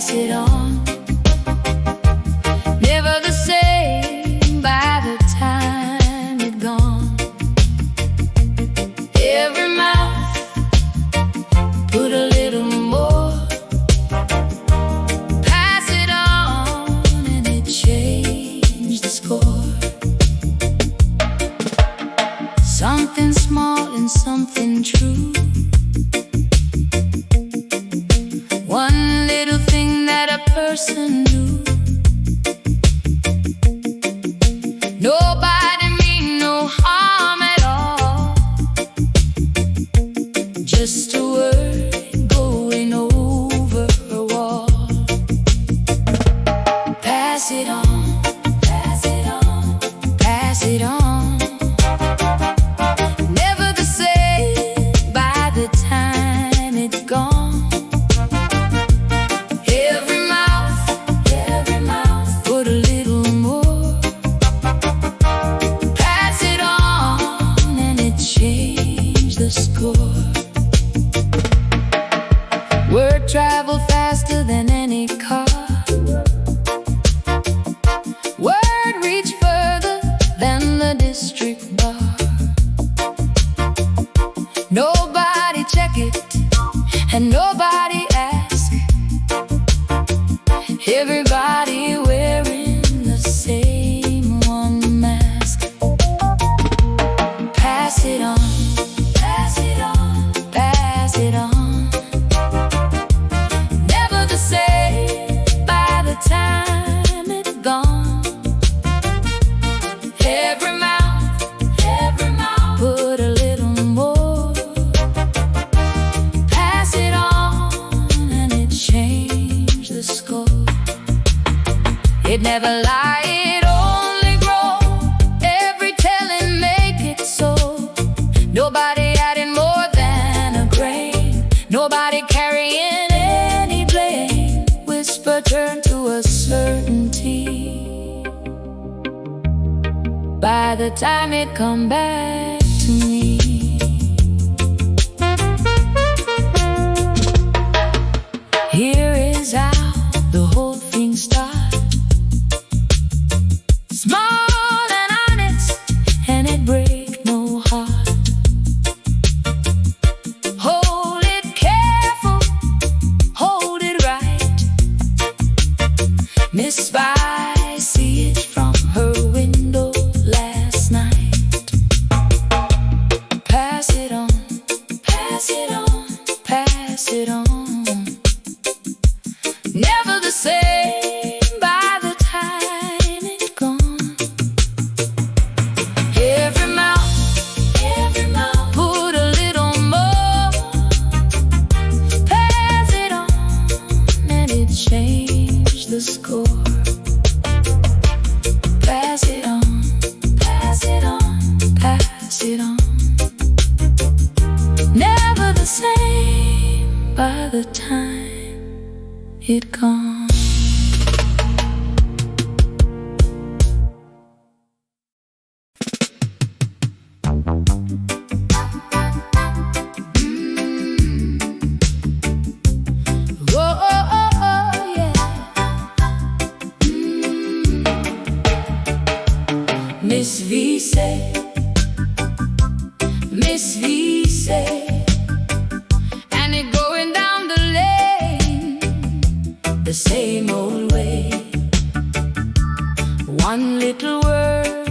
pass it on. Never the same by the time it's gone. Every mouth put a little more. Pass it on and it changed the score. Something small and something true. One little thing that a person do. Nobody mean no harm at all. Just a word going over a wall. Pass it on, pass it on, pass it on. Never the same by the time it's gone. Word travel faster than any car. Word reach further than the district bar. Nobody check it and nobody ask. Everybody wearing the same one mask. Pass it on, pass it on, pass it on. Time it's gone. Every mouth put a little more. Pass it on and it changed the score. It never lied, it only grow. Every telling make it so. Nobody adding more than a grain. Nobody carrying any blame. Whisper turn to a certainty. By the time it come back to me. Here is how the whole thing starts. Small and honest, and it break no heart. Hold it careful, hold it right. Miss Vi, see it from her window last night. Pass it on, pass it on, pass it on. Never the same by the time it's gone. Every mouth put a little more. Pass it on and it changed the score. Pass it on, pass it on, pass it on. Never the same by the time it gone. Miss Vie Say, Miss Vie Say, and it going down the lane the same old way. One little word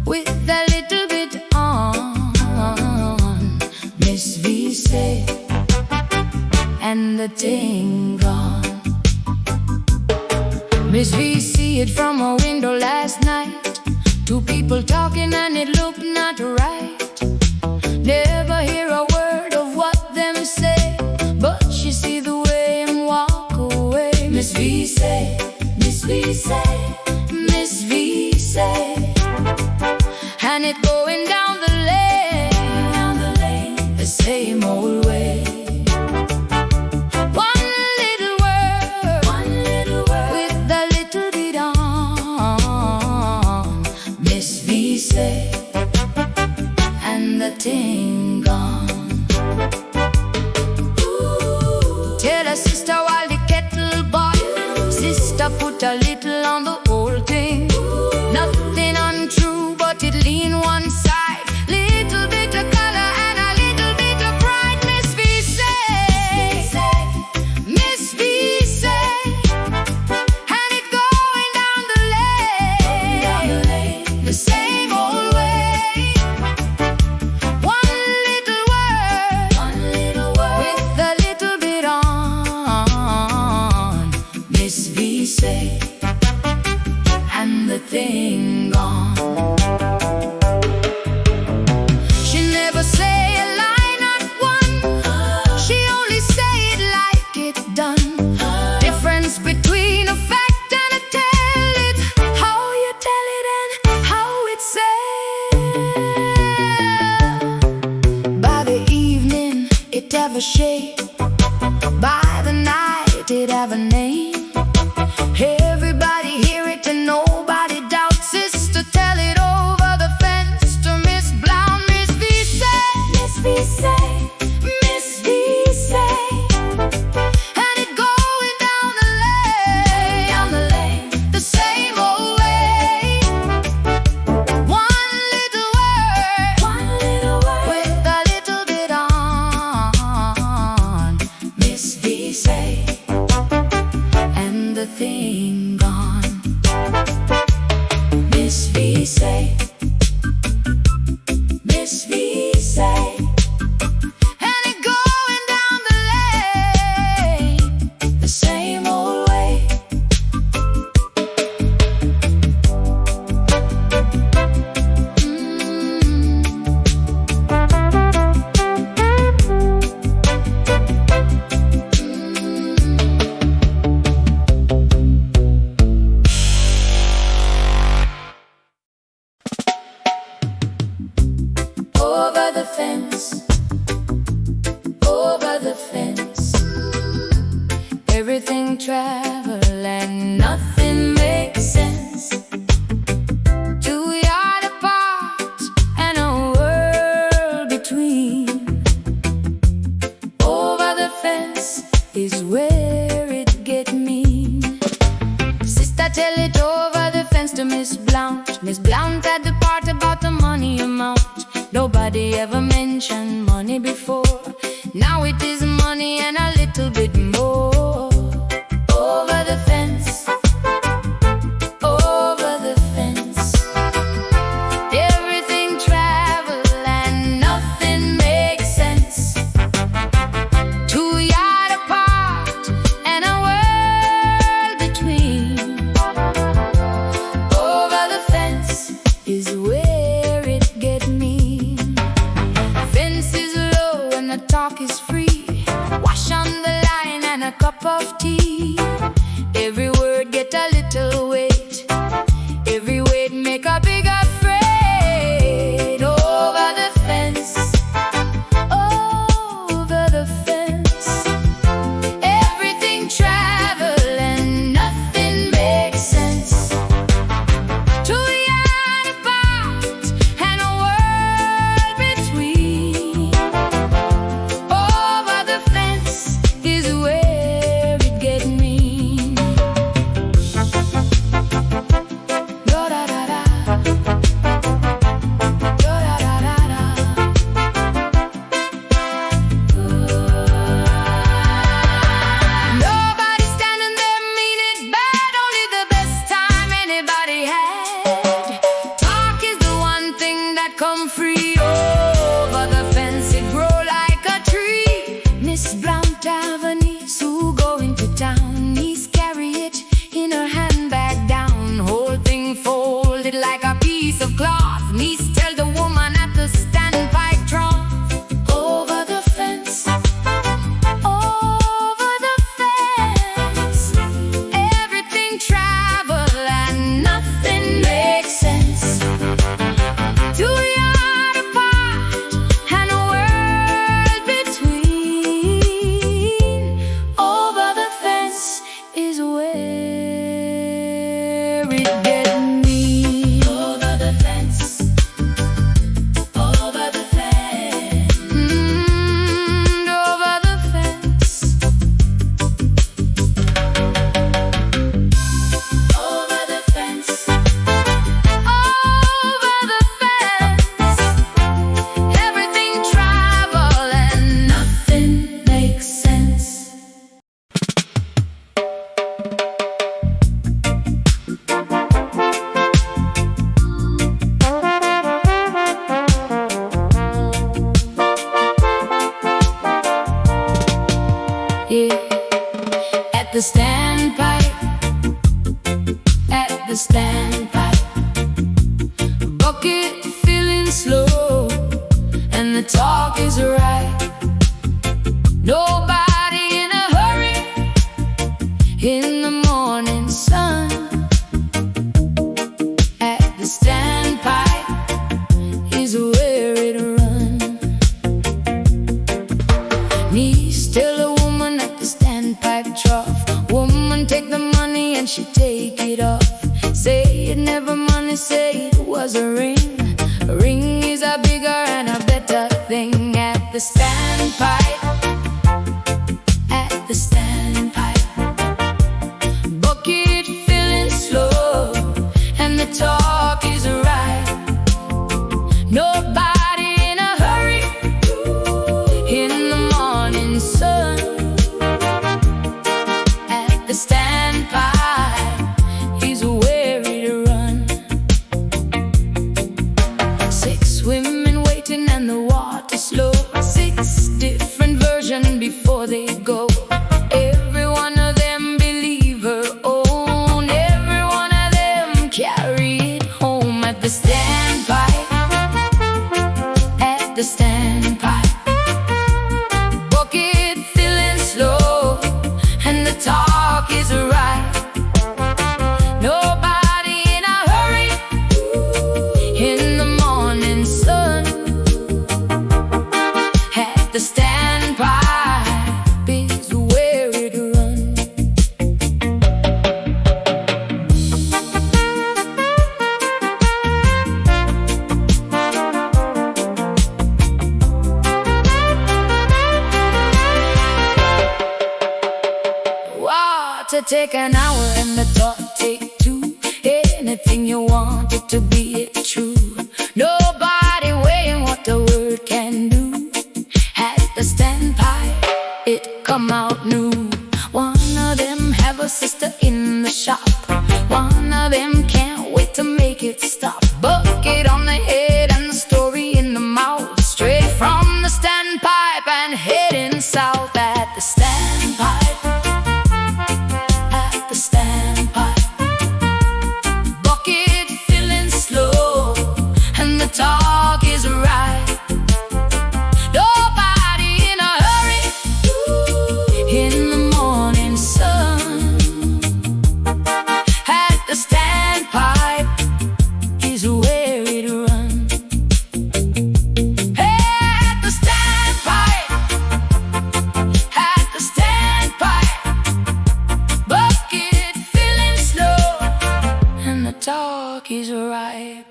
with a little bit on. Miss Vie Say, and the thing gone. Miss Vie see it from her window last night. Two people talking and it looked not right. Never hear a word of what them say, but she see the way him walk away. Miss Vie Say, Miss Vie Say, Miss Vie Say, and it going down the lane, the same old way. One little word with a little bit on. Miss Vie Say, and the thing gone. Ooh. Tell her sister while the kettle put a little on the whole thing. Nothing untrue, but it lean one side. Little bit of color and a little bit of pride. Miss Vie Say, Miss Vie Say, and it going down the lane, the same old way. One little word with a little bit on. Miss Vie Say, and the thing gone. She never say a lie, not one. She only say it like it's done. Difference between a fact and a tell it. How you tell it and how it's said. By the evening it have a shape. By the night it have a name. Everybody hear it and nobody doubts it. To tell it over the fence to Miss Brown, Miss Vie Say, Miss Vie Say, Miss Vie Say, and it going down the lane, the same old way. One little word with a little bit on. Miss Vie Say, and the thing gone. Miss Vie Say, Miss Vie Say, and it going down the lane, the same old way. Over the fence, over the fence, everything travel and nothing makes sense. 2 yards apart and a world between. Over the fence is where it get mean. Sister, tell it over the fence to Miss Blount. Miss Blount had the part about the money amount. Nobody ever mentioned money before. Now it is money and a little bit more. Over the fence, over the fence, everything travel and nothing makes sense. 2 yards apart and a world between. Over the fence is where it get me. Fence is low and the talk is free. Wash on the line and a cup of tea. Every word get a little weight. Every weight make a bigger freight. Over the fence, over the fence, everything travel and nothing makes sense. 2 yards apart and a world between. Over the fence is where it get mean. At the standpipe, at the standpipe, bucket filling slow, and the talk is right. Nobody in a hurry in the morning sun. At the standpipe is where it runs. Knees tell a woman at the standpipe trough, woman take the money and she take it off. Say it never money, say it was a ring. A ring is a bigger and a better thing. At the standpipe, at the standpipe, bucket filling slow, and the talk is right. Nobody in a hurry in the morning sun. At the standpipe is where it runs. 6 women waiting and the water slow. 6 different versions before they go. Every one of them believe her own. Every one of them carry it home. At the standpipe, at the standpipe, bucket filling slow, and the talk is right. Nobody in a hurry in the morning sun. At the standpipe is where it runs. Water take an hour and the talk take 2. Anything you want it to be, it's true. Nobody weighing what the word can do. At the standpipe, it come out new. One of them have a sister in the shop. One of them can't wait to make it stop. Bucket on the head and the story in the mouth. Straight from the standpipe and heading south. At the standpipe, at the standpipe, bucket filling slow, and the talk is right. Nobody in a hurry in the morning sun. At the standpipe is where it runs. At the standpipe, at the standpipe, bucket filling slow, and the talk is ripe.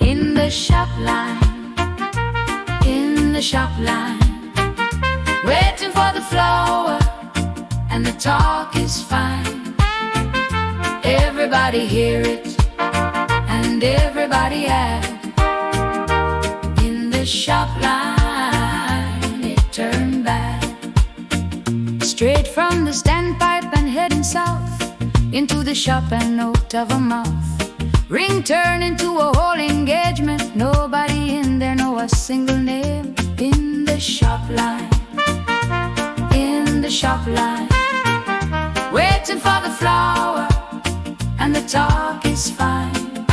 In the shop line, in the shop line, waiting for the flower, and the talk is fine. Everybody hear it, and everybody add. In the shop line, it turned bad. Straight from the standpipe and heading south, into the shop and note of a mouth. Ring turn into a whole engagement. Nobody in there know a single name. In the shop line, in the shop line, waiting for the flower, and the talk is fine.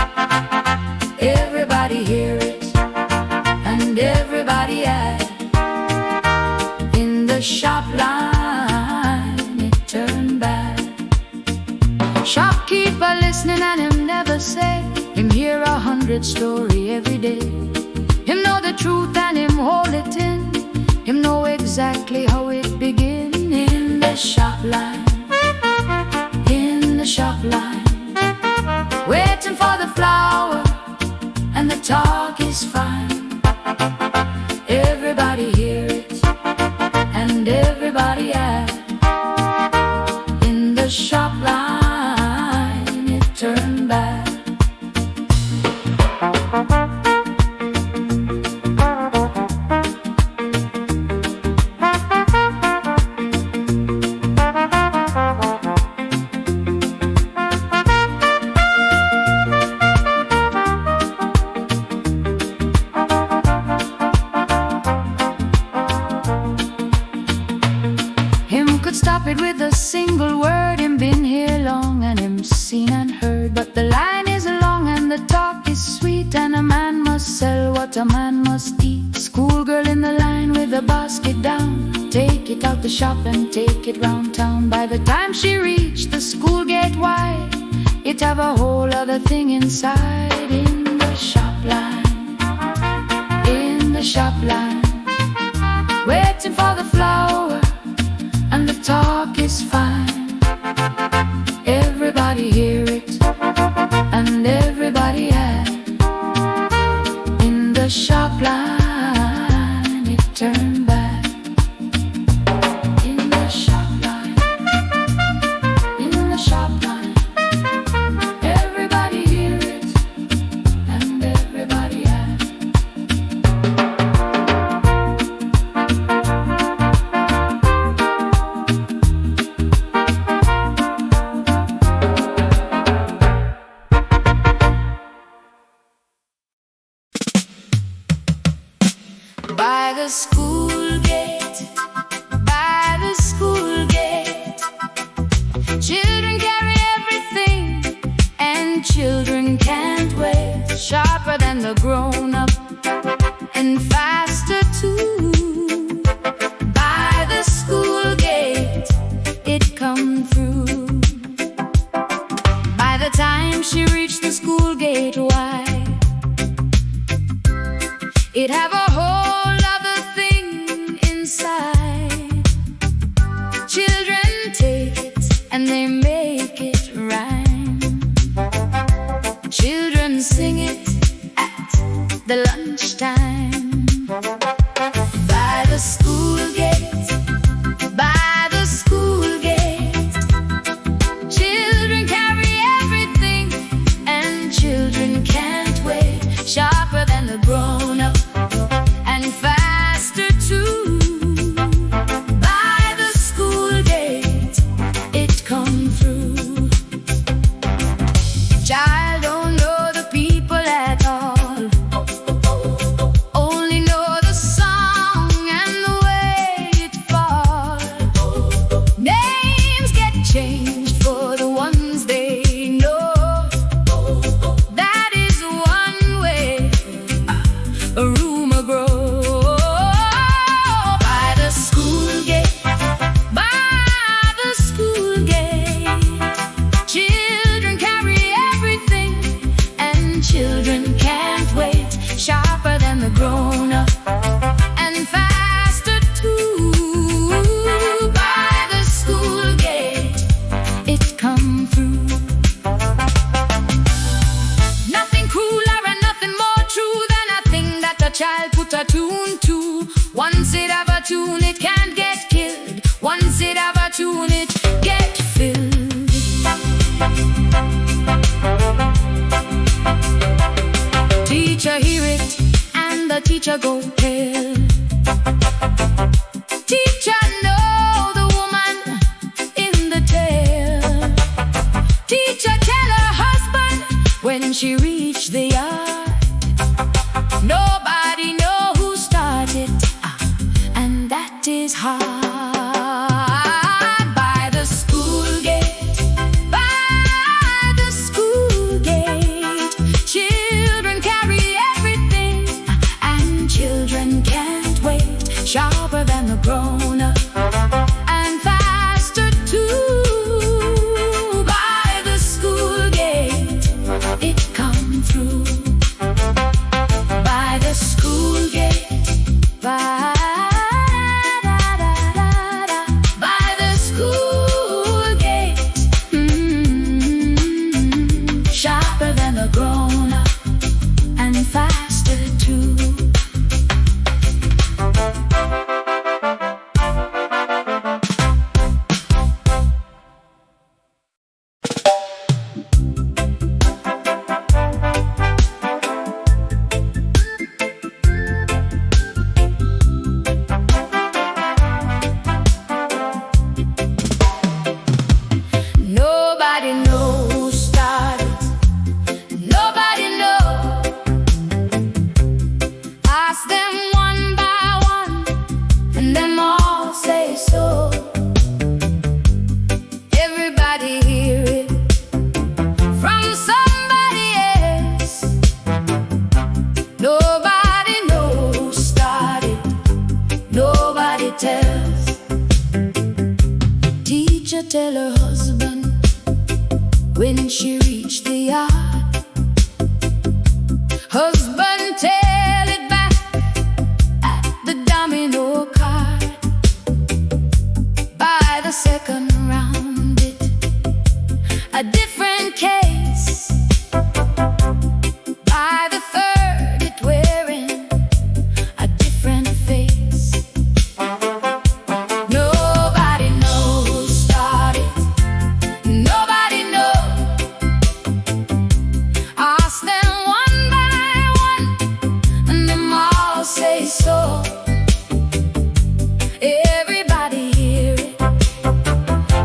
Everybody hear it, and everybody add. In the shop line, it turned bad. Shopkeeper listening and him never say. Him hear 100 story every day. Him know the truth and him hold it in. Him know exactly how it begin. In the shop line, in the shop line, waiting for the flower, and the talk is fine. Everybody hear it, and everybody add. In the shop line, it turned bad. and a man must sell what a man must eat. Schoolgirl in the line with a basket down, take it out the shop and take it round town. By the time she reached the school gate wide, it have a whole other thing inside. In the shop line, in the shop line, waiting for the flower, and the talk is fine. Everybody hear it, and everybody had. In the shop line, it turned back. In the shop line, in the shop line, everybody hear it, and everybody had. By the school gate, by the school gate, children carry everything, and children can't wait. Sharper than the grown-up, and faster too. By the school gate, it come through. By the time she reached the school gate wide, it have a whole other thing inside. Children take it and they make it rhyme. Children sing it at the lunchtime. By the school gate, by the school gate, children carry everything, and children can't wait. Sharper than the grown-up, and faster too. By the school gate, it come through. Child don't know the people at all, only know the song and the way it falls. Names get changed for the ones they know. That is one way a rumor grows. By the school gate, by the school gate, children carry everything, and children can't wait. Sharper than the grown-up, and faster too. By the school gate, it come through. Nothing crueler and nothing more true than a thing that a child put a tune to. Once it have a tune, it can't get killed. Once it have a tune, it get filled. Teacher hear it, and the teacher go pale. Teacher know the woman in the tale. Teacher tell her husband when she reached the yard. Nobody know who started, and that is hard. By the school gate, by the school gate, children carry everything, and children can't wait. Sharper than the grown-up, and faster too. By the school gate, it come through. By the school gate, by the school gate, sharper than the grown-up, and faster too. Nobody knows who started. Nobody knows. couldn't tell it back at the domino card. By the second round, it a different case. By the third, it wearing a different face. Nobody knows who started. Nobody knows. Ask them one by one, and them all say so. Everybody hear it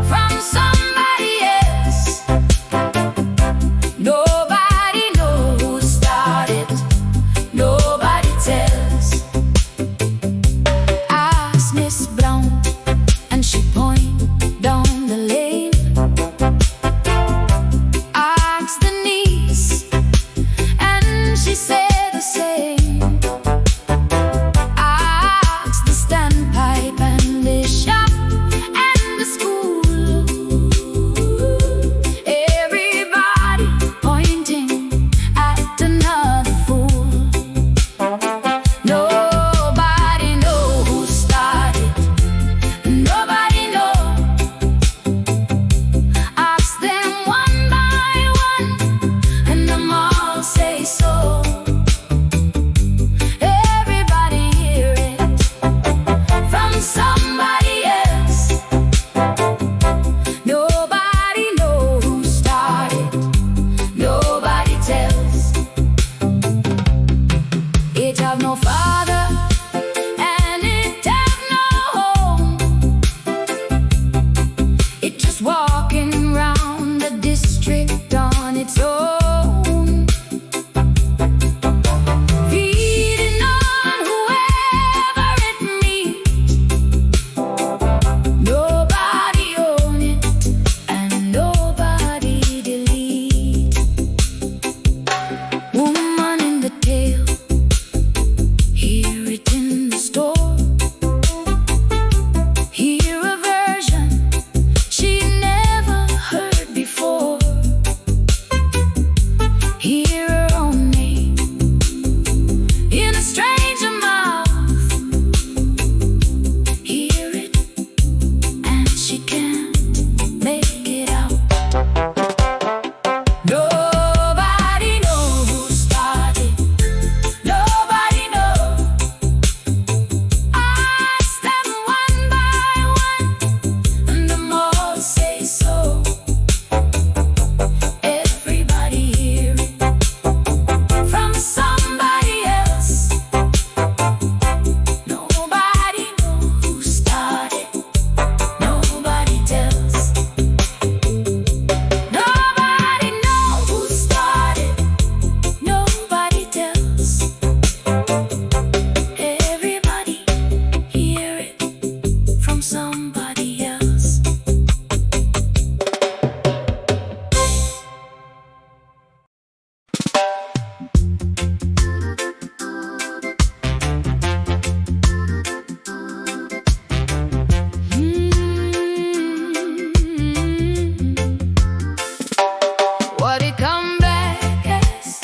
from somebody else. Nobody knows who started. Nobody tells. Ask Miss Brown, and she point down the lane. Ask the niece, and she said the same. Ask the standpipe and the shop and the school. Everybody pointing at another fool. Nobody knows who started. Nobody knows. Ask them one by one, and them all say so. Everybody hear it from somebody else. Nobody knows who started. Nobody tells. It have no father, and it have no home. It just walking round the district on its own, feeding on whoever it meets. Nobody own it, and nobody delete. Woman in the tale, hear it in the store. Hear a version she never heard before. Hear her own name in a stranger mouth. Hear it, and she can't make it out. Nobody knows who started. Nobody knows. Ask them one by one, and them all say so. Everybody hear it from somebody else. Nobody knows who started. Nobody tells. Nobody knows who started. Nobody tells. Everybody hear it from somebody else. What it come back as?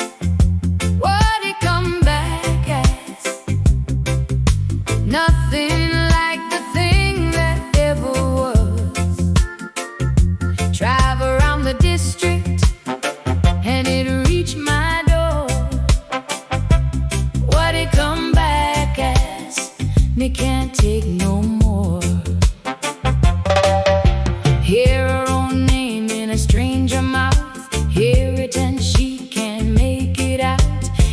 What it come back as? Nothing like the thing that ever was. Drive around the district, and it reached my door. What it come back as? Me can't take no more. Hear her own name in a stranger mouth. Hear it, and she can't make it out.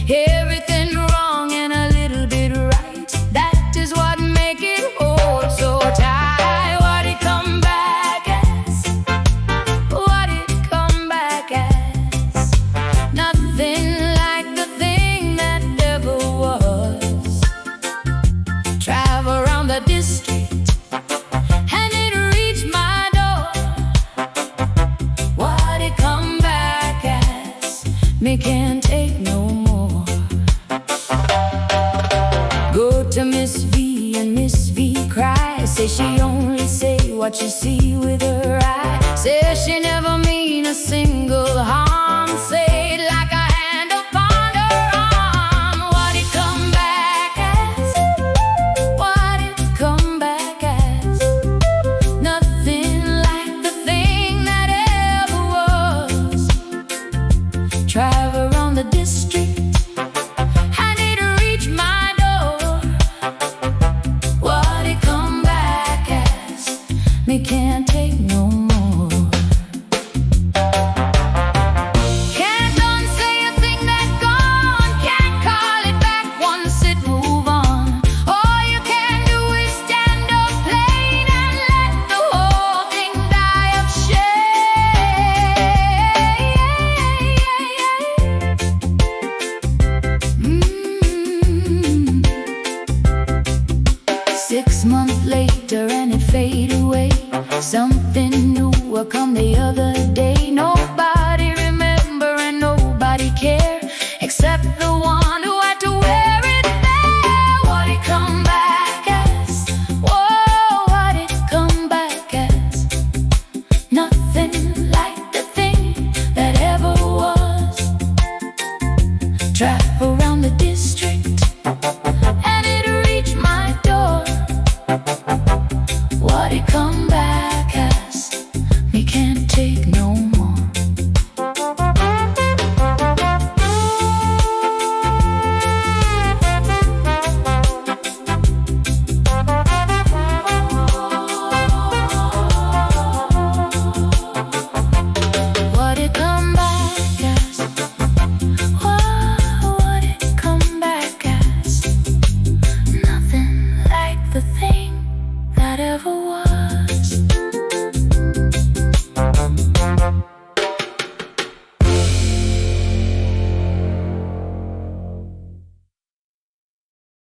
Everything wrong and a little bit right. That is what make it hold so tight. What it come back as? What it come back as? Nothing like the thing that ever was. Drive around the district, and it reached my door. What it come back as? Me can't take no more. Go to Miss V, and Miss V cries. Say she only say what you see with her eye. Says she never mean a single harm. Say it like a hand upon her arm. Something new will come the other